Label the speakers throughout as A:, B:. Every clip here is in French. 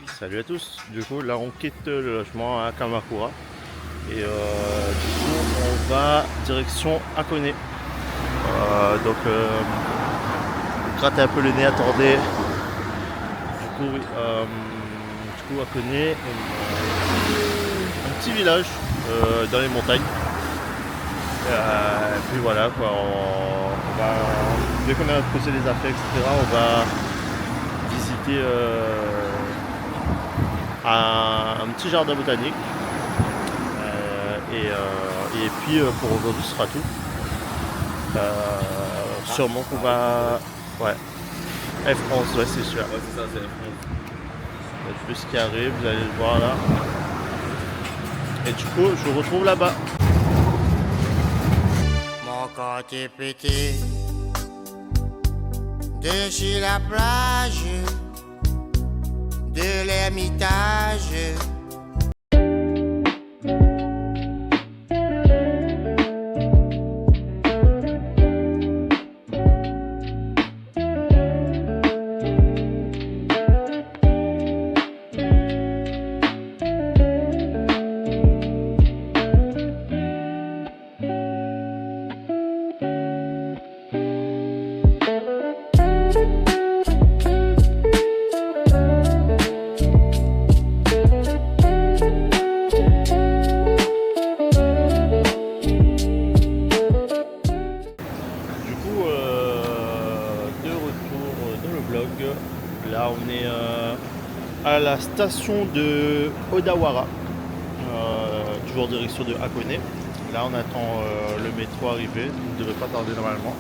A: Salut à tous, du coup là on quitte le logement à Kamakura et du coup on va direction Hakone. Gratter un peu le nez, attendez. Du coup Hakone, un petit village dans les montagnes. Et puis voilà quoi, on va, dès qu'on a posé les affaires etc, on va visiter un petit jardin botanique. Et puis pour aujourd'hui ce sera tout. Sûrement qu'on va. Ouais. F France, ouais c'est sûr.
B: Ouais, c'est ça, c'est la France.
A: Il y a le bus qui arrive, vous allez le voir là. Et du coup je vous retrouve là-bas.
C: Mon corps est pété de chez la plage, de l'ermitage.
A: De retour dans le vlog. Là on est à la station de Odawara, toujours en direction de Hakone. Là on attend le métro arriver, il ne devrait pas tarder normalement.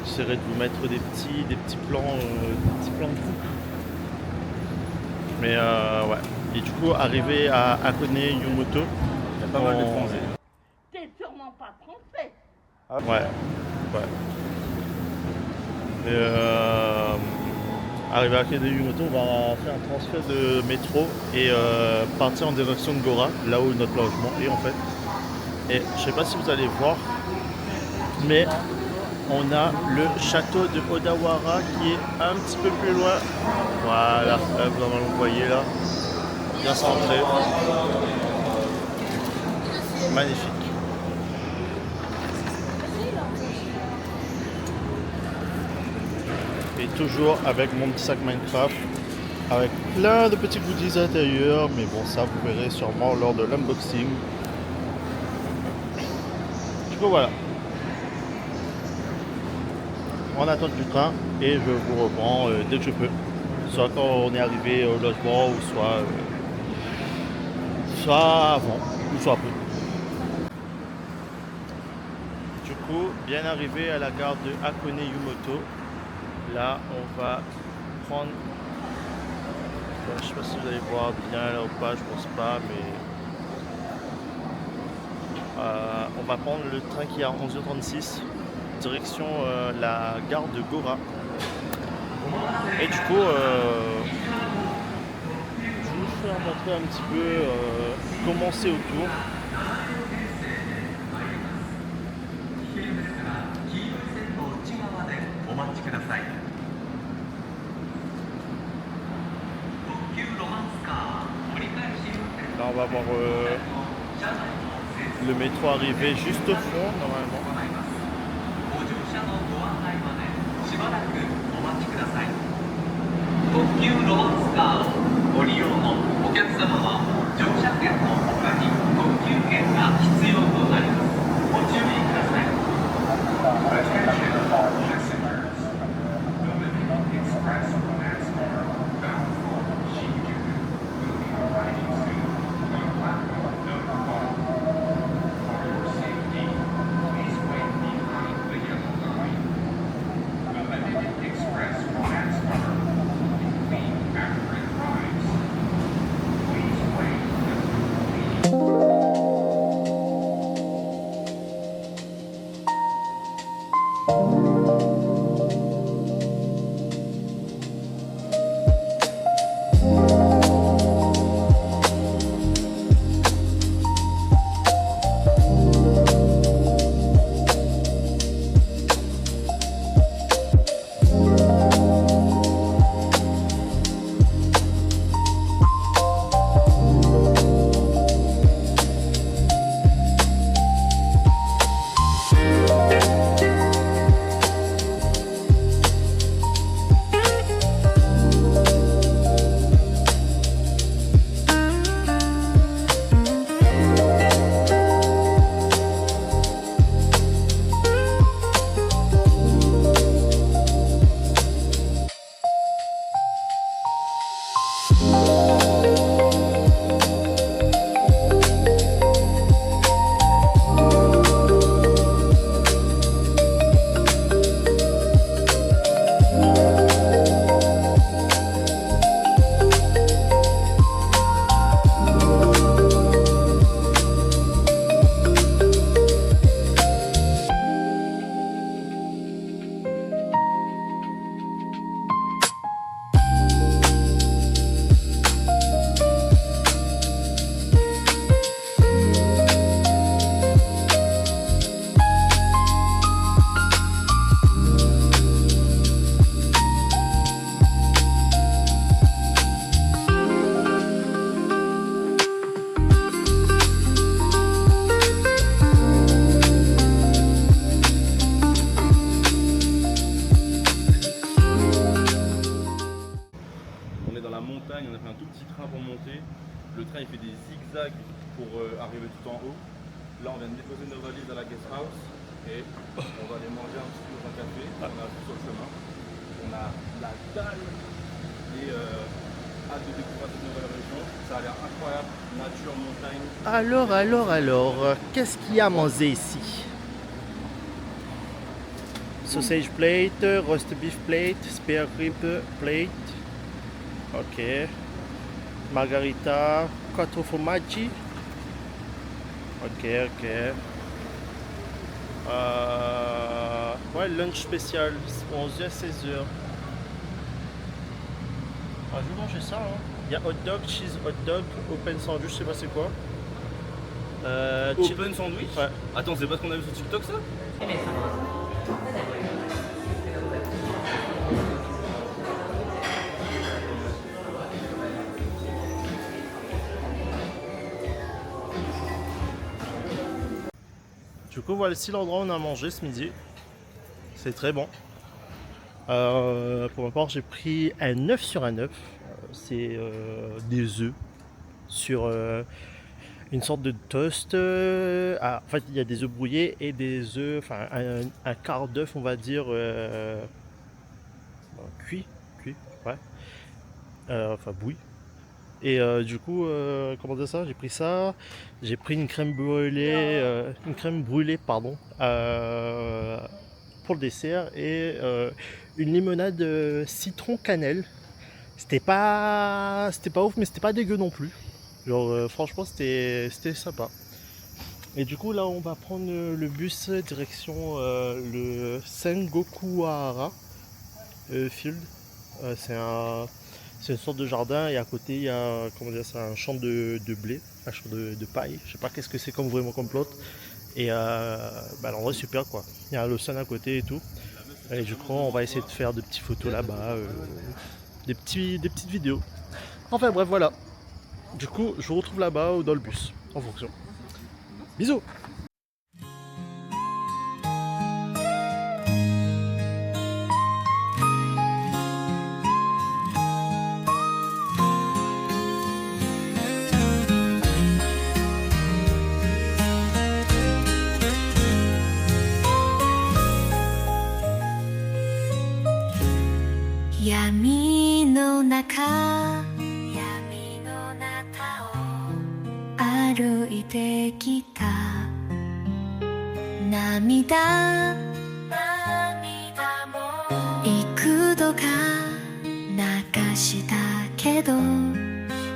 A: J'essaierai de vous mettre des petits plans de coupe. Mais ouais. Et du coup arrivé à Hakone Yumoto.
B: Il y a pas mal de transits.
D: T'es sûrement pas français.
A: Ouais, ouais. Et arrivé à Hakone Yumoto, on va faire un transfert de métro et partir en direction de Gora, là où notre logement est en fait. Et je sais pas si vous allez voir, mais on a le château de Odawara qui est un petit peu plus loin. Voilà, là, vous voyez là, bien centré. Magnifique. Et toujours avec mon petit sac Minecraft, avec plein de petits goodies à l'intérieur, mais bon ça vous verrez sûrement lors de l'unboxing. Du coup voilà. On attend du train et je vous reprends dès que je peux. Soit quand on est arrivé au logement ou soit avant ou soit après. Du coup, bien arrivé à la gare de Hakone Yumoto. Là, on va prendre. Je sais pas si vous allez voir bien là ou pas, je pense pas, mais on va prendre le train qui est à 11h36, direction la gare de Gora. Et du coup, je vais vous faire montrer un petit peu comment c'est autour. Là, on va voir le métro arriver juste au fond, normalement.
B: a fait un tout petit train pour monter. Le train il fait des zigzags pour arriver tout en haut. Là on vient de déposer nos valises à la guest house et on va aller manger un petit peu dans un café. On a tout sur le chemin. On a la dalle et hâte de découvrir cette nouvelle région. Ça a l'air incroyable, nature, montagne.
A: Alors, qu'est-ce qu'il y a à manger ici? Sausage plate, roast beef plate, spare rib plate. Ok. Margarita, quattro formaggi. Ok. Ouais, lunch spécial, 11h à 16h. Ah, je vais manger ça. Hein. Il y a hot dog, cheese hot dog, open sandwich, je sais pas c'est quoi.
B: Open sandwich.
A: Ouais.
B: Attends, c'est pas ce qu'on a vu sur TikTok ça?
A: Du coup, voici l'endroit où on a mangé ce midi. C'est très bon. Pour ma part, j'ai pris un œuf sur un œuf. C'est des œufs sur une sorte de toast. En fait, il y a des œufs brouillés et des œufs, enfin un quart d'œuf, on va dire, cuit, ouais. Enfin, bouilli. Et du coup, comment dire ça? J'ai pris ça. J'ai pris une crème brûlée, pardon, pour le dessert et une limonade citron cannelle. C'était pas ouf, mais c'était pas dégueu non plus. Genre, franchement, c'était sympa. Et du coup, là, on va prendre le bus direction le Sengokuhara Field. C'est une sorte de jardin et à côté il y a, comment dire ça, un champ de blé, un champ de paille. Je sais pas qu'est-ce que c'est vraiment comme plot. Et l'endroit est super quoi. Il y a l'océan à côté et tout. Et du coup on va essayer de faire des petites photos là-bas, des petites vidéos. Enfin bref voilà. Du coup je vous retrouve là-bas ou dans le bus, en fonction. Bisous.
E: 闇の中を歩いてきた涙も幾度か流したけど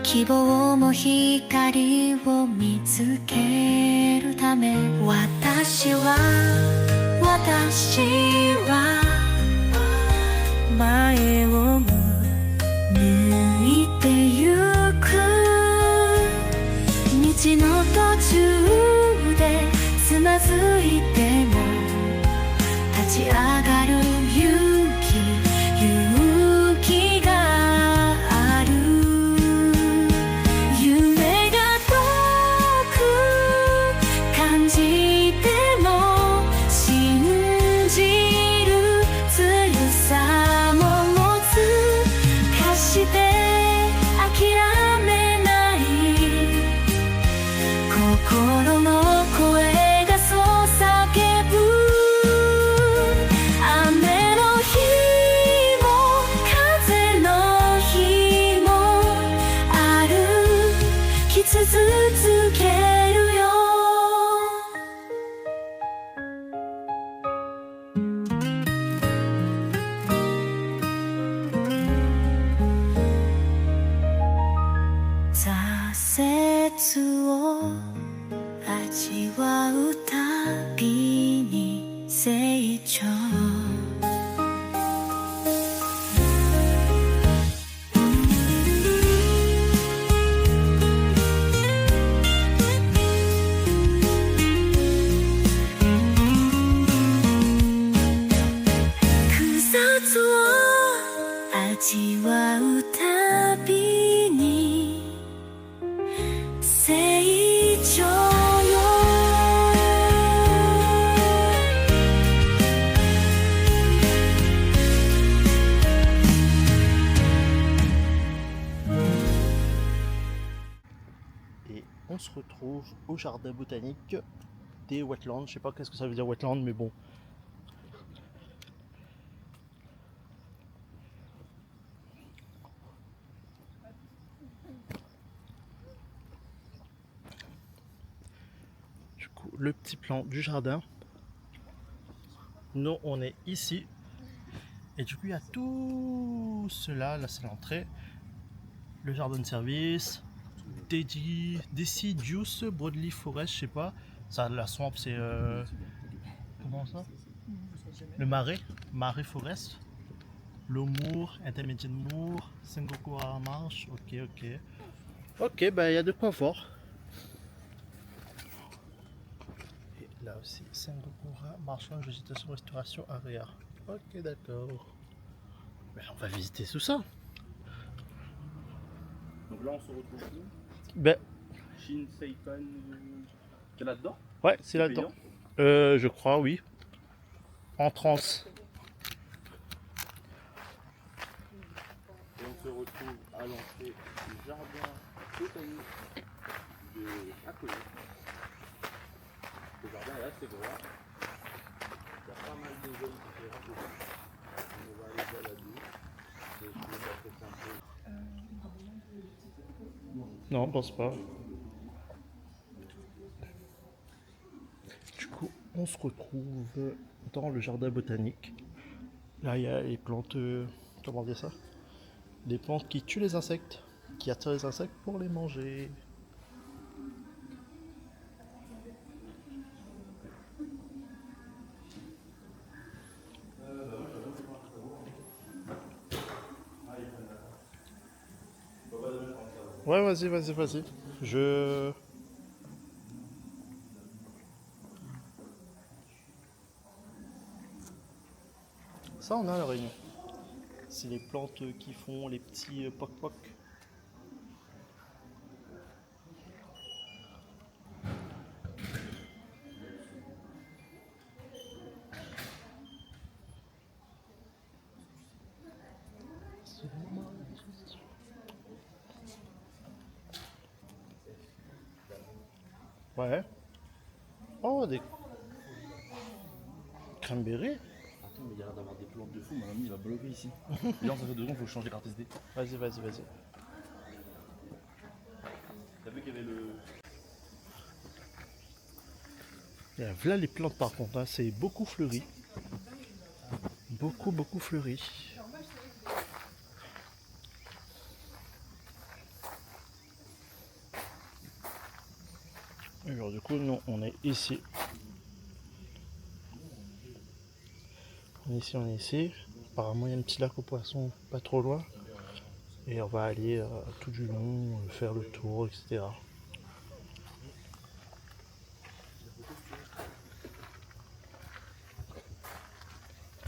E: 希望も光を見つけるため私は前を向いてゆく道の途中でつまずいても立ち上がる勇気がある夢が遠く感じても信じる強さもして諦めない心の声がそう叫ぶ雨の
A: retrouve au jardin botanique des Wetlands. Je sais pas qu'est-ce que ça veut dire Wetland, mais bon. Du coup, le petit plan du jardin. Nous, on est ici. Et du coup, il y a tout cela. Là, c'est l'entrée. Le jardin de service. Deciduous Broadleaf Forest, je sais pas. Ça, la swamp, c'est. Comment ça? Le marais forest. Low moor, intermediate moor, Sengokura marsh. Ok, ok. Ok, bah il y a de quoi voir. Et là aussi, Sengokura marchand, végétation, restauration, area. Ok, d'accord. Ben, on va visiter tout ça.
B: Donc là, on se retrouve où?
A: Ben,
B: Shinseikon. C'est là-dedans?
A: ouais, c'est là-dedans.
B: payant
A: Je crois, oui. En trans.
B: Et on se retrouve à l'entrée du jardin botanique de Akone. Le jardin est assez grand. Il y a pas mal de zones différentes dedans. On va aller balader. Et je vais apprécier un peu.
A: Non, je pense pas. Du coup, on se retrouve dans le jardin botanique. Là, il y a les plantes, comment dire ça? Des plantes qui tuent les insectes, qui attirent les insectes pour les manger. Ouais, vas-y, vas-y, vas-y. Ça, on a la réunion. C'est les plantes qui font les petits poc-poc. Ouais. Oh, des cranberries.
B: Attends, mais il y a l'air d'avoir des plantes de fou. Mon ami, il va bloquer ici. Là, ça fait 2 ans, il faut changer carte SD.
A: Vas-y, vas-y, vas-y.
B: T'as vu qu'il y avait le.
A: Et là les plantes par contre, hein, c'est beaucoup fleuri. Beaucoup, beaucoup fleuri. Et alors du coup, nous, on est ici. On est ici. Apparemment, il y a un petit lac aux poissons pas trop loin. Et on va aller tout du long, faire le tour, etc.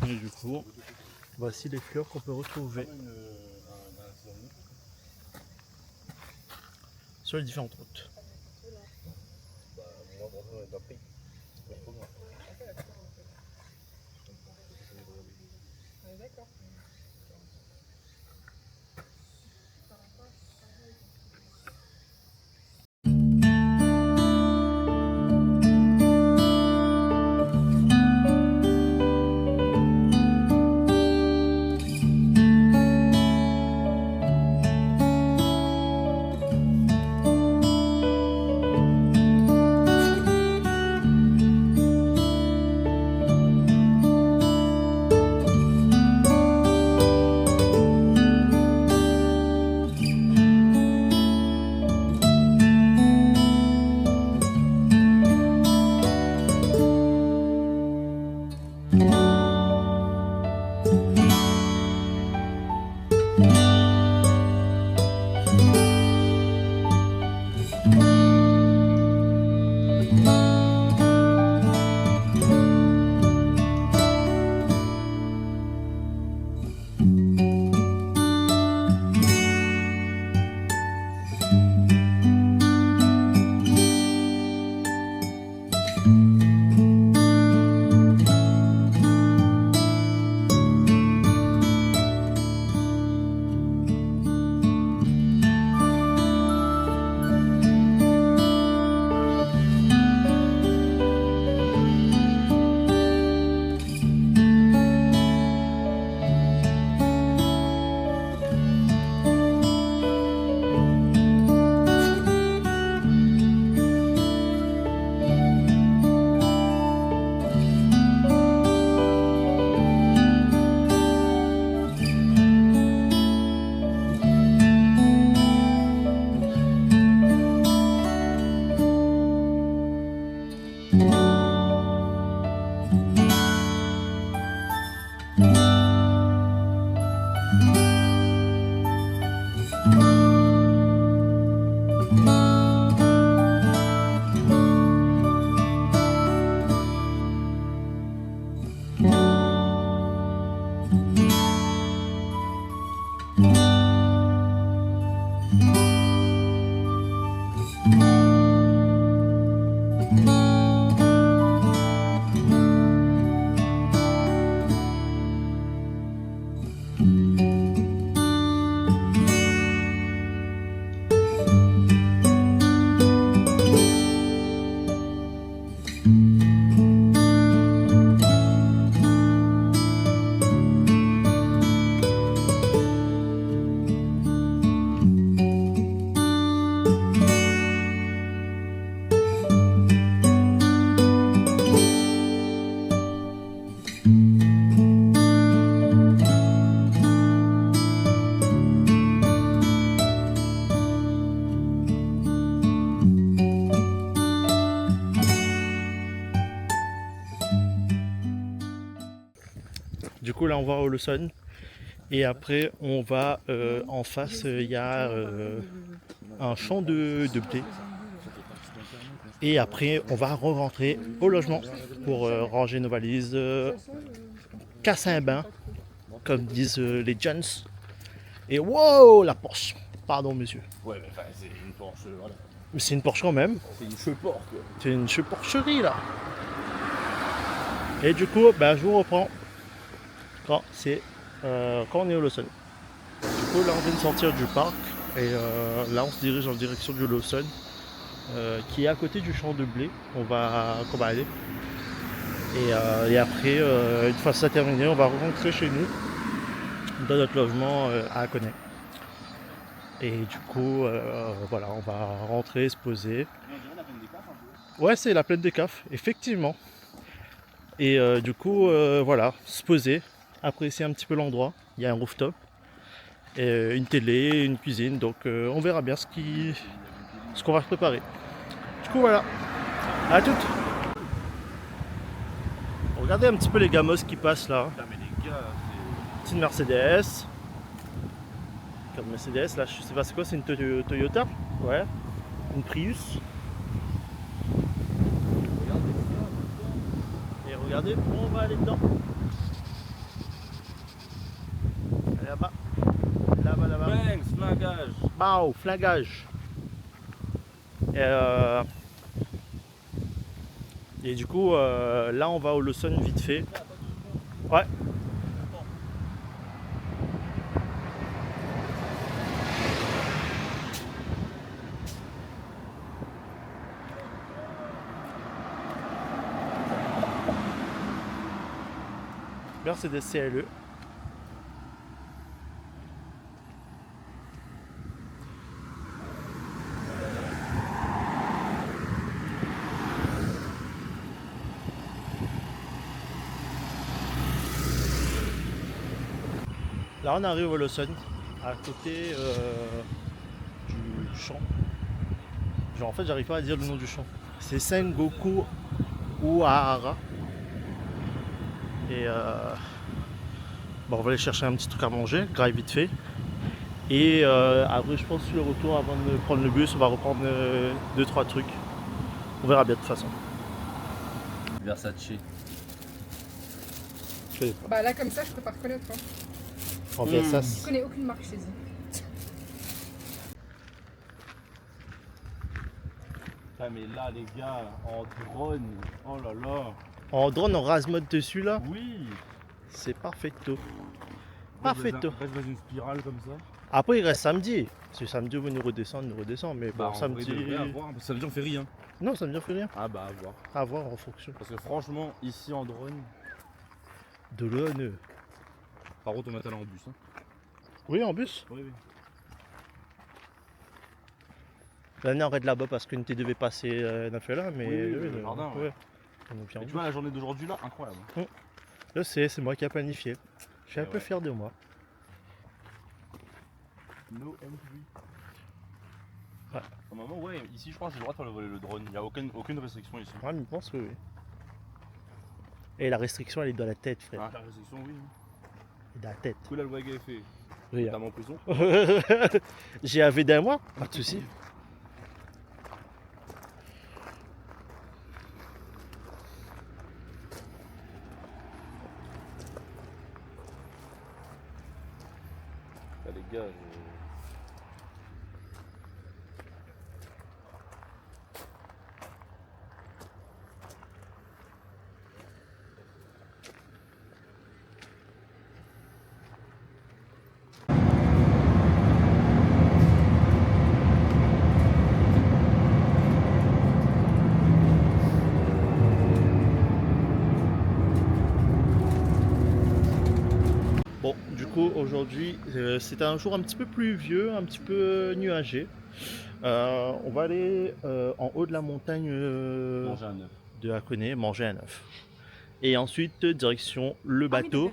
A: Et du coup, voici les fleurs qu'on peut retrouver sur les différentes routes. Du coup là on va au Lawson. Et après on va en face, il y a un champ de blé. Et après on va re-rentrer au logement pour ranger nos valises, casser un bain, comme disent les Jones. Et wow, la Porsche. Pardon monsieur.
B: Ouais, mais enfin, c'est une Porsche, voilà.
A: Mais c'est une Porsche quand même.
B: C'est une cheport, quoi.
A: C'est une Porcherie là. Et du coup, je vous reprends quand on est au Lawson. Du coup, là, on vient de sortir du parc et là, on se dirige en direction du Lawson, qui est à côté du champ de blé qu'on va aller. Et après, une fois ça terminé, on va rentrer chez nous dans notre logement à Aconey. Et du coup, voilà, on va rentrer, se poser. Ouais, c'est la plaine des Cafes, effectivement. Et du coup, voilà, se poser, apprécier un petit peu l'endroit. Il y a un rooftop, et une télé, une cuisine, donc on verra bien ce qu'on va préparer. Du coup, voilà, à toutes. Regardez un petit peu les gamos qui passent là.
B: Putain, mais les gars,
A: Petite Mercedes. Comme Mercedes, là, je sais pas c'est quoi, c'est une Toyota. Ouais, une Prius. Et regardez, on va aller dedans. Allez, là-bas. Là-bas, là-bas.
B: Banks, flingage.
A: Bao, flingage. Et du coup, là, on va au Lawson vite fait. Ouais. Mercedes CLE. Là on arrive au Lawson, à côté du champ. Genre en fait j'arrive pas à dire le nom du champ. C'est Sengoku Uehara. Et on va aller chercher un petit truc à manger, grave vite fait. Et après je pense sur le retour avant de prendre le bus, on va reprendre 2-3 trucs. On verra bien de toute façon.
B: Versace.
A: Je connais pas.
F: Bah là comme ça je peux pas reconnaître. Hein.
A: En
F: Je
A: Versace.
F: connais aucune marque chez eux.
B: Putain, mais là, les gars, en drone, oh là là.
A: En drone, on rase mode dessus là.
B: Oui.
A: C'est perfecto. Perfecto.
B: Reste dans une spirale comme ça.
A: Après il reste samedi. Si samedi vous nous redescend. Mais bon
B: en
A: samedi.
B: vrai, devrait avoir, parce que samedi on fait rien.
A: Non, samedi on fait rien.
B: Ah bah à voir.
A: À voir en fonction.
B: Parce que franchement, ici en drone,
A: De l'ONE.
B: par contre on va aller en bus. Hein.
A: Oui, en bus.
B: Oui, oui.
A: L'année on arrête là-bas parce qu'une T devait passer là, mais
B: Oui, le jardin, ouais.
A: On est bien en
B: Et tu vois la journée d'aujourd'hui là, incroyable.
A: Je sais, c'est moi qui a planifié. Je suis un peu
B: ouais.
A: fier de moi.
B: No entry.
A: Ouais.
B: Normalement, ouais, ici je crois que j'ai le droit de voler le drone. Il n'y a aucune restriction ici.
A: Ouais, mais je pense que oui. Et la restriction elle est dans la tête, frère.
B: Ah, la restriction, oui.
A: Elle est dans la tête.
B: Du coup, la loi est fait.
A: Oui,
B: Notamment en prison.
A: J'ai AV d'un mois, pas de soucis.
B: Là, les gars,
A: Bon, du coup, aujourd'hui, c'est un jour un petit peu pluvieux, un petit peu nuagé. On va aller en haut de la montagne
B: manger un œuf.
A: de Hakone, manger un œuf. Et ensuite, direction le bateau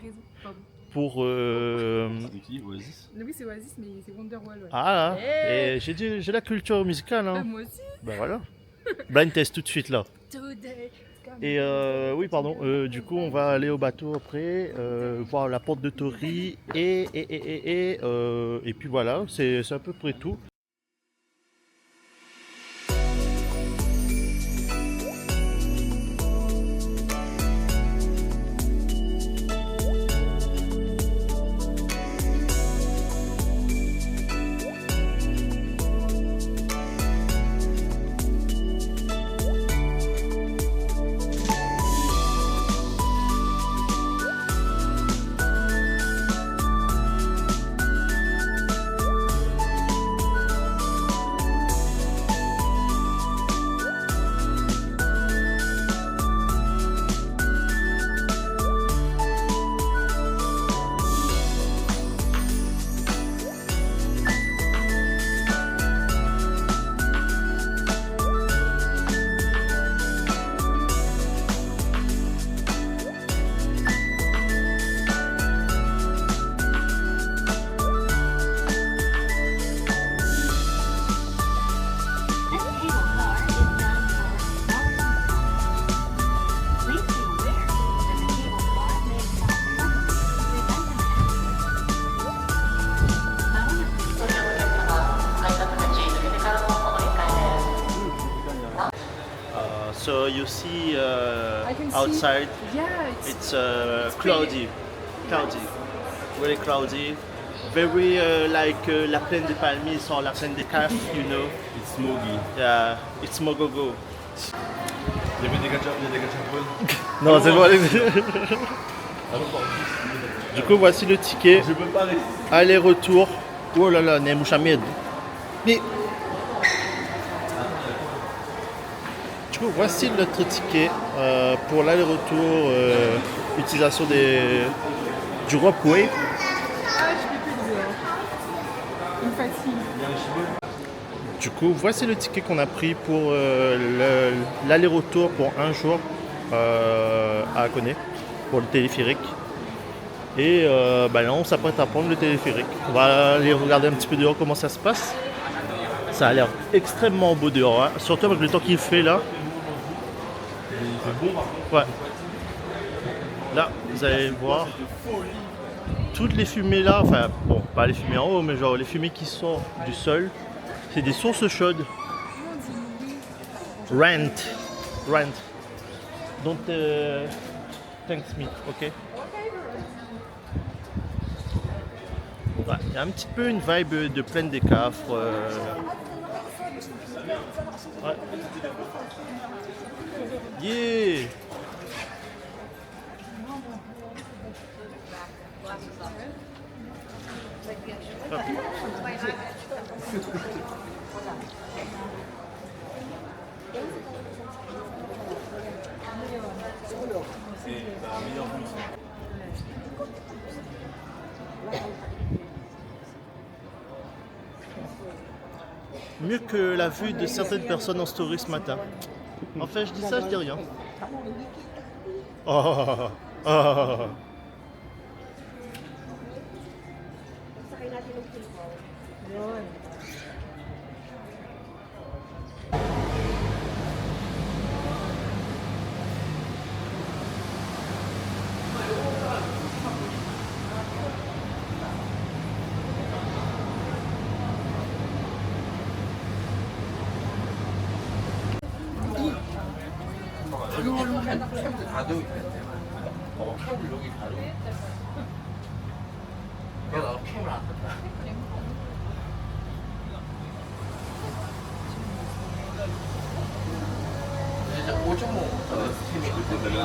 A: pour...
B: C'est qui Oasis?
F: Oui c'est Oasis mais c'est Wonderwall. Ouais.
A: Ah,
F: Hey.
A: et j'ai la culture musicale.
F: Ah,
A: Hein.
F: moi aussi.
A: Ben voilà. Blind test tout de suite là.
F: Today it's
A: Et oui, pardon. Du coup, on va aller au bateau après, voir la porte de Tori et puis voilà, c'est à peu près tout. So you see
F: I can see-
A: outside,
F: Yeah,
A: it's cloudy, very cloudy, very like la plaine des Palmiers or la plaine des Cafres, you know.
B: It's smoky.
A: Yeah, it's Mogogo.
B: Il y avait des gachapon.
A: Non, c'est bon. Du coup, voici le ticket.
B: Je peux pas rester.
A: Aller-retour. Oh là là, né Mouchamed. Mais. Du coup, voici notre ticket pour l'aller-retour, utilisation du Ropeway.
F: Ah, je fais plus de vidéo. Il me fatigue.
A: Du coup, voici le ticket qu'on a pris pour l'aller-retour pour un jour à Hakone, pour le téléphérique. Et là, on s'apprête à prendre le téléphérique. On va aller regarder un petit peu dehors comment ça se passe. Ça a l'air extrêmement beau dehors, hein. Surtout avec le temps qu'il fait là. Ouais. Là, vous allez voir toutes les fumées là, enfin bon, pas les fumées en haut, mais genre les fumées qui sortent du sol, c'est des sources chaudes. Rent. Don't thanks me, ok? Ouais, il y a un petit peu une vibe de plaine des Cafres. Ouais. Yeah! Hop. Mieux que la vue de certaines personnes en story ce matin. Enfin, je dis ça, je dis rien. Oh, oh.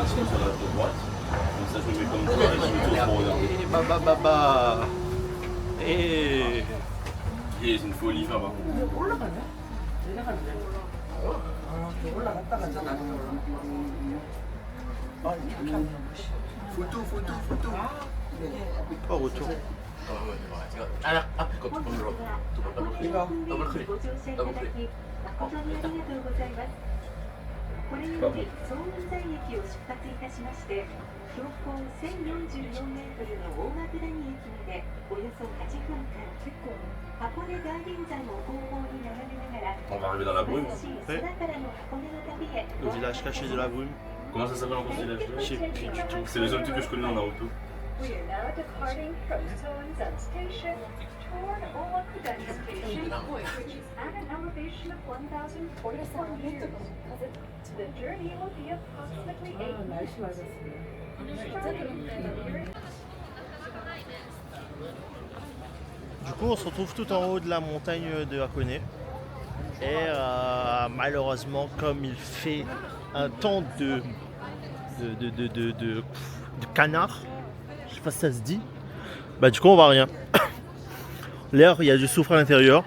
B: Sur la droite. Comme ça, je me mets comme ça et je me tourne pour regarder.
A: Bah. Et
B: C'est une folie, ça va. Photo.
A: pas retour.
B: On va arriver dans la brume.
A: Ouais. Le village caché de la brume.
B: Comment ça s'appelle en constellation?
A: Je sais plus du tout.
B: C'est le seul truc que je connais en Naruto.
G: We are now departing from Toenzan Station toward Omakuden Station, which is at an elevation of 1,044 meters. The journey will be approximately 8 minutes.
A: Du coup, on se retrouve tout en haut de la montagne de Hakone. Et malheureusement, comme il fait un temps de canard, je sais pas si ça se dit, bah du coup on voit rien. L'air, il y a du soufre à l'intérieur.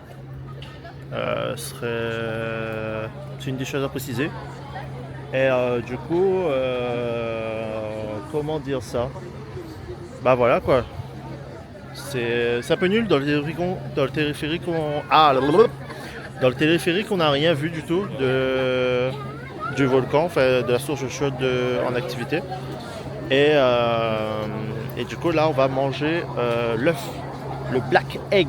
A: C'est une des choses à préciser. Et du coup, comment dire ça? Bah voilà quoi. C'est un peu nul dans le téléphérique. Dans le téléphérique, on n'a rien vu du tout du volcan, enfin de la source chaude en activité. Et du coup, là, on va manger l'œuf, le black egg.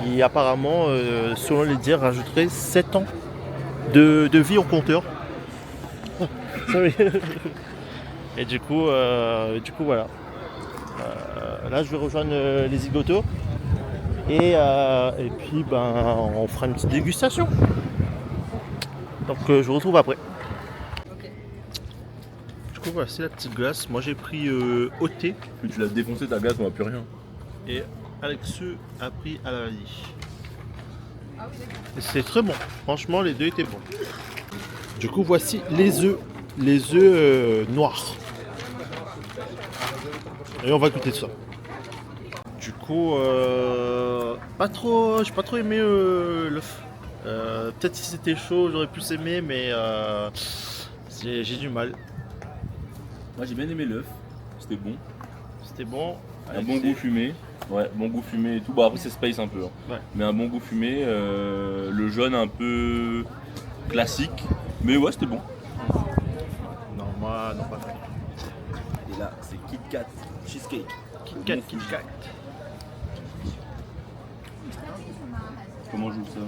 A: Qui apparemment, selon les dires, rajouterait 7 ans de vie au compteur. Et du coup voilà. Là je vais rejoindre les zigotos et puis on fera une petite dégustation. Donc je vous retrouve après. Du coup voilà, c'est la petite glace. Moi j'ai pris au thé.
B: Tu l'as défoncé ta glace, on voit plus rien.
A: Et Alexeux a pris à la vanille. Et c'est très bon. Franchement les deux étaient bons. Du coup voici les œufs. Les œufs noirs. Et on va goûter ça. Du coup, j'ai pas trop aimé l'œuf. Peut-être si c'était chaud, j'aurais pu s'aimer, mais j'ai du mal.
B: Moi j'ai bien aimé l'œuf, c'était bon.
A: C'était bon.
B: Un bon goût fumé. Ouais, bon goût fumé et tout. Bon après c'est space un peu. Hein.
A: Ouais.
B: Mais un bon goût fumé. Le jaune un peu classique. Mais ouais, c'était bon.
A: Non, moi, non, pas fait.
B: Et là, c'est Kit Kat Cheesecake.
A: Kit Kat.
B: Comment on joue ça?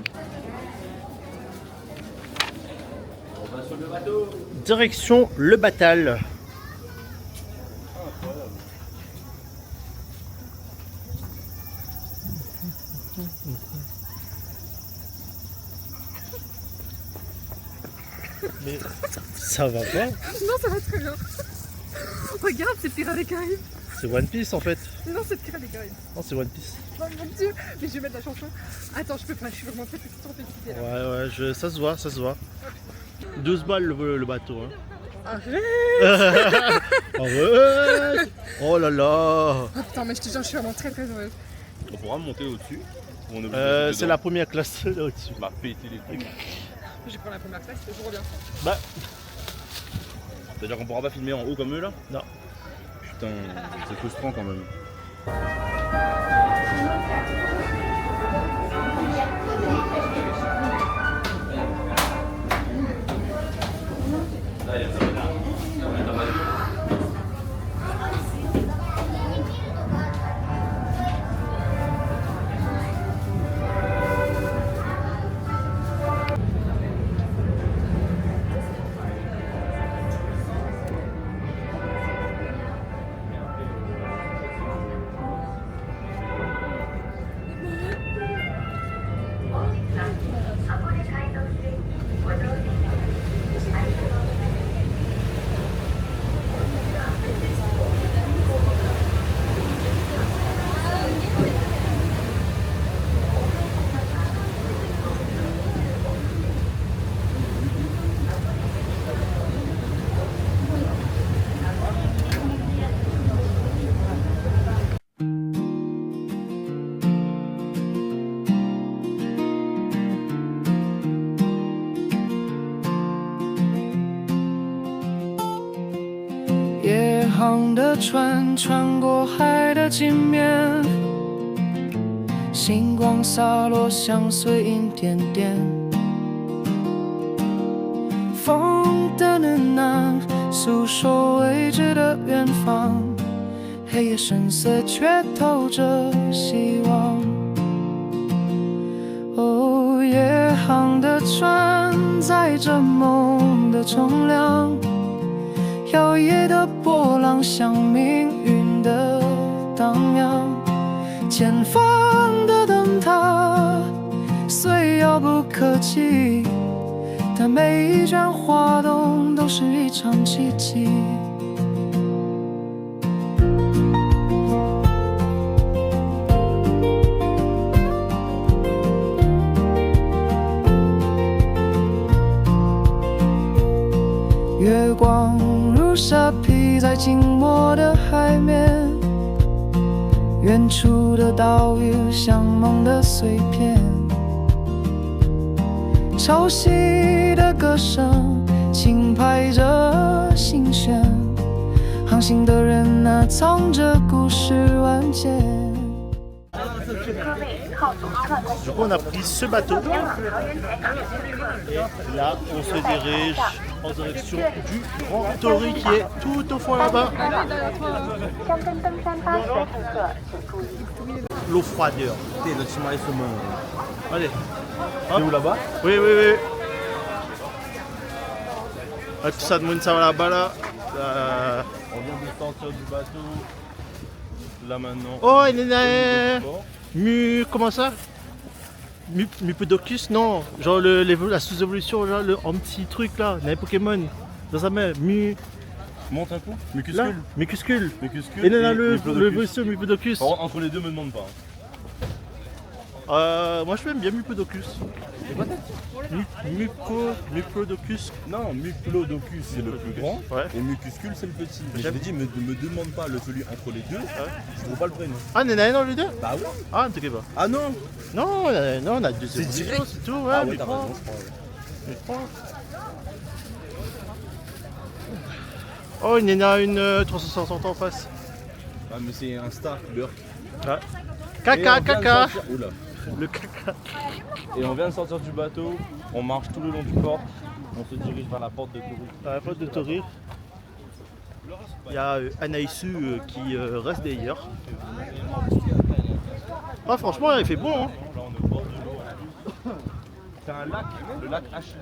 B: On va sur le bateau.
A: Direction le Batal. Mais ça va pas?
F: Non, ça va très bien. Regarde, c'est Pirates des Caraïbes.
A: C'est One Piece en fait.
F: Non, c'est Pirates des Caraïbes.
A: Non, c'est One Piece.
F: Oh mon dieu, mais je vais mettre la chanson. Attends, je peux pas, je suis vraiment très petite en félicité là.
A: Ouais, ça se voit, ça se voit. 12 balles le bateau. Hein.
F: Arrête.
A: Arrête. Oh là là.
F: Oh putain, mais je te jure, je suis vraiment très très heureuse.
B: On pourra monter au-dessus.
A: C'est la première classe là au-dessus.
B: m'a pété les couilles.
F: J'ai pris la première classe et je reviens.
A: Bah,
B: C'est-à-dire qu'on pourra pas filmer en haut comme eux là?
A: non.
B: Putain, c'est frustrant quand même.
H: 的船穿过海的镜面，星光洒落，像碎银点点。风的呢喃诉说未知的远方，黑夜深色却透着希望。哦，夜航载着梦的重量，摇曳的波浪像命运的荡漾。前方的灯塔虽遥不可及，但每一卷花动都是一场奇迹。月光如沙披在静默的海面，远处的岛屿像梦的碎片，潮汐的歌声轻拍着心弦，航行的人啊，藏着故事完结。
A: Du coup, on a pris ce bateau. Et là, on se dirige en direction du Grand Tori qui est tout au fond là-bas. L'eau froideur. Allez.
B: C'est où là-bas?
A: Oui, oui, oui. Ah, tout ça de monde, ça va là-bas là.
B: On vient de sortir du bateau. Là maintenant.
A: Oh, il est là. Comment ça? Mupodocus? Non, genre la sous-évolution, genre en petit truc là, dans les Pokémon, dans sa main,
B: Monte un coup.
A: là,
B: Mucuscule.
A: Mucuscule. Et là, l'évolution Mupodocus.
B: Par contre, entre les deux, me demande pas.
A: Moi je m'aime bien Mupodocus. Mupodocus.
B: Non, Muplodocus c'est le plus grand
A: Ouais.
B: et Mucuscule c'est le petit. Mais je
A: J'aime.
B: me dis, me demande pas celui entre les deux, je trouve pas le prénom.
A: Ah, il y en a un dans les deux?
B: Bah oui.
A: Ah, ne t'inquiète pas.
B: Ah non.
A: Non, on a deux
B: C'est
A: évolutions,
B: direct.
A: c'est tout, ouais.
B: Ah ouais,
A: mais
B: t'as
A: pas.
B: raison, je crois.
A: Mais pas. Oh, il y en a une 360 en face.
B: Ah mais c'est un star Lurk.
A: Ouais. Caca.
B: Oula.
A: Le caca.
B: Et on vient de sortir du bateau, on marche tout le long du port, on se dirige vers la porte de Tori.
A: À la porte de Tori. Il y a Anaïsu qui reste d'ailleurs. Ah, franchement, il fait bon. Hein.
B: Là on est au bord de l'eau. C'est un lac, le lac H.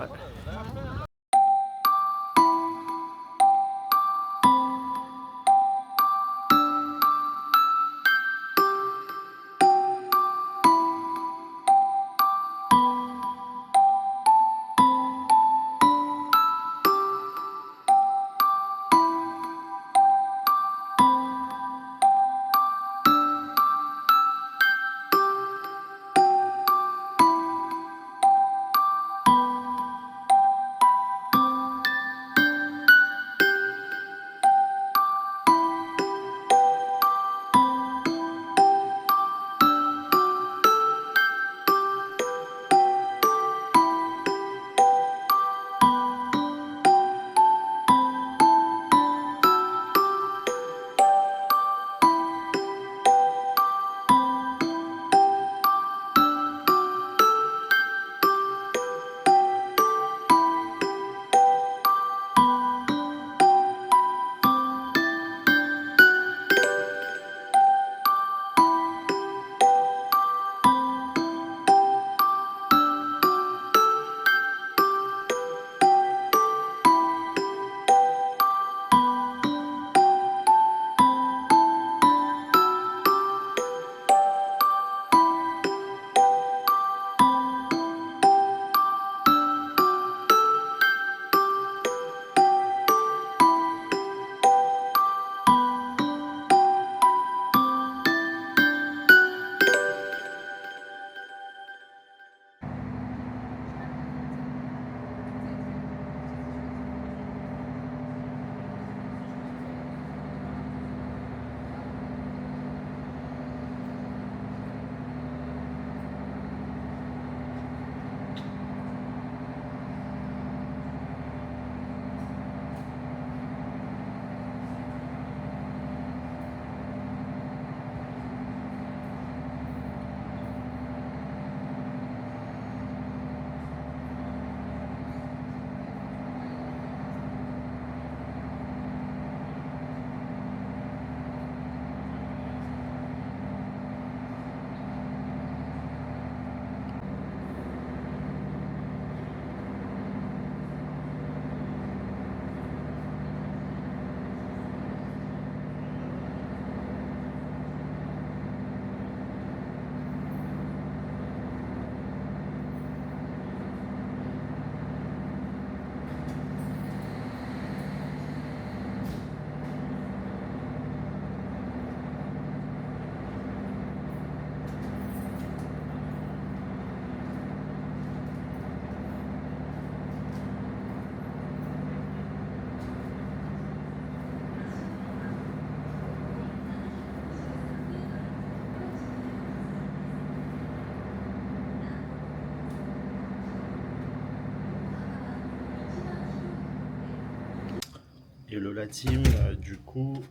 A: Et le Latim, du coup,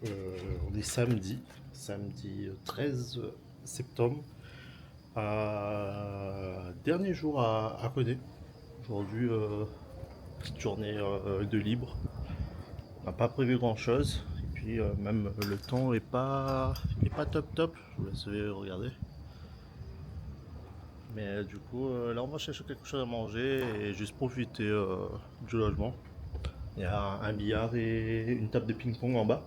A: on est samedi 13 septembre, dernier jour à Koné. Aujourd'hui, petite journée de libre. On n'a pas prévu grand chose. Et puis même le temps est pas top. Je vous laisse regarder. Mais du coup, là on va chercher quelque chose à manger et juste profiter du logement. Il y a un billard et une table de ping-pong en bas.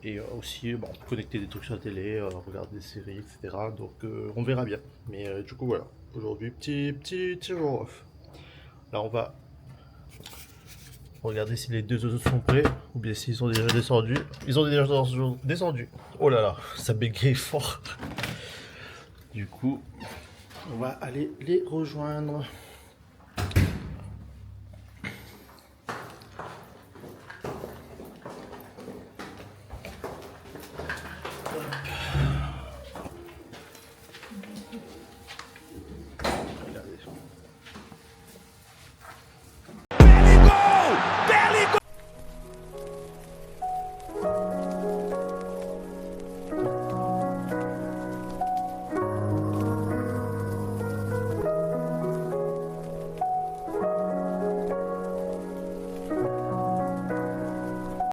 A: Et aussi, on peut connecter des trucs sur la télé, regarder des séries, etc. Donc on verra bien. Mais du coup voilà, aujourd'hui petit jour off. Là on va regarder si les deux autres sont prêts ou bien s'ils sont déjà descendus. Ils ont déjà descendu. Oh là là, ça bégaye fort. Du coup, on va aller les rejoindre.